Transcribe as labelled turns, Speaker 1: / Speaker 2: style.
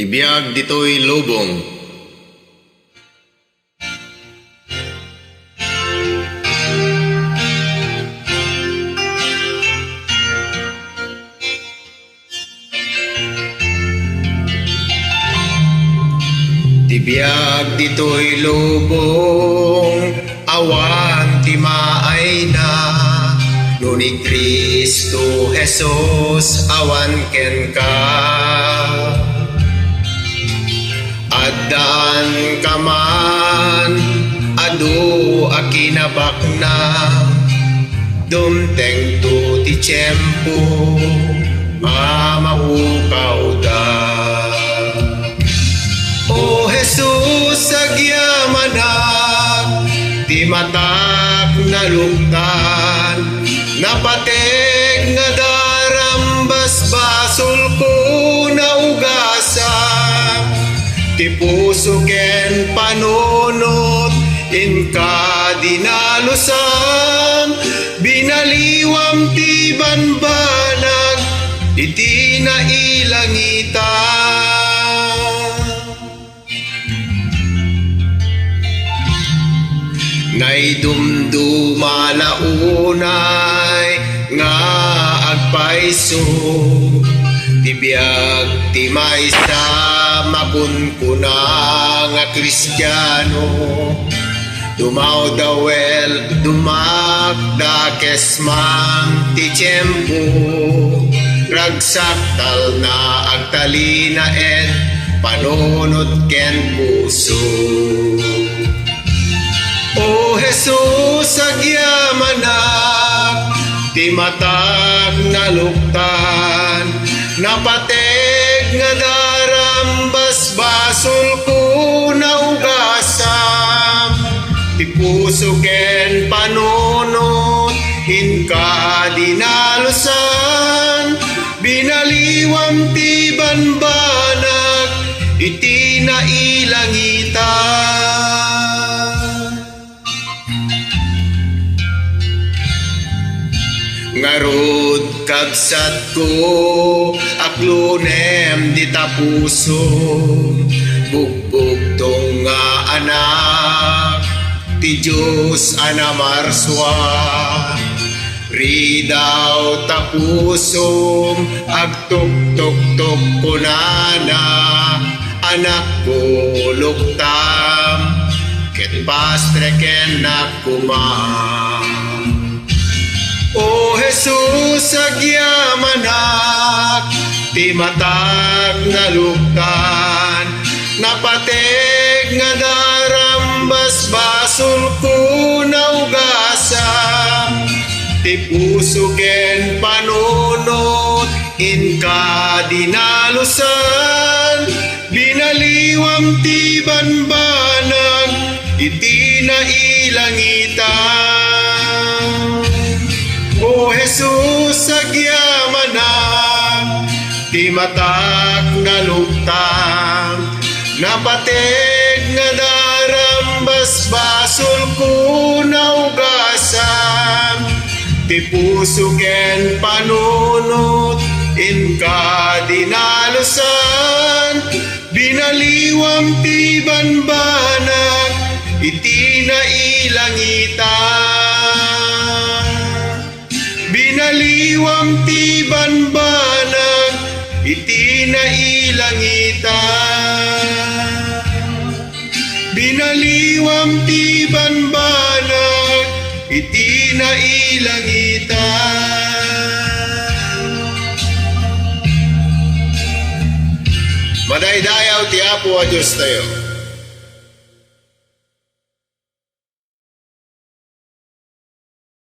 Speaker 1: Ibiyag ditoy lubong. Tibiyag ditoy lubong, awan ti maay na. No ni Kristo Jesus awan ken ka. Adan kaman adu akinabak na. Dumteng to ti tiyempo mamahukaw da. O Jesus agyamanak ti matak na luktan, napateg nga darambas basol ko na ugasan. Ti puso ken panunot inka dinalusan, binaliwam ti banbanag iti nailangitan. Nay dumduma launay nga agpaiso, tibiyag ti maysa makunkuna nga Kristiyano. Dumaw dawel dumakda kesmang ti tiyempo, ragsaktal na agtalina et panunot ken puso. O Jesus agyamanak ti matag na luktan, napateg nga darambas basol ko na ugasam. Ti puso ken panunot inka dinalusan, binaliwam ti banbanag iti nailangitan. Ngarud kagsat ko aklunem di tapuso, bugbog tong nga anak ti Diyos anamarswa. Ridaw tapusom agtuk-tuk-tuk kunana, anak ko luktam ket pastre ken nakumam. O Jesus agyamanak ti matag na luktan, napateg nga darambas basol ko na ugasam. Ti puso ken panunot inka dinalusan, binaliwam ti banbanag iti nailangitan. O Jesus agyamanak ti matak na luktan, napateg nga darambas basol ko na ugasam. Ti puso ken panunot inka dinalusan, binaliwam ti banbanag iti nailangitan. Binaliwam ti banbanag iti nailangitan. Binaliwam ti banbanag iti nailangitan. Madaydayaw ti Apo a Diyos tayo.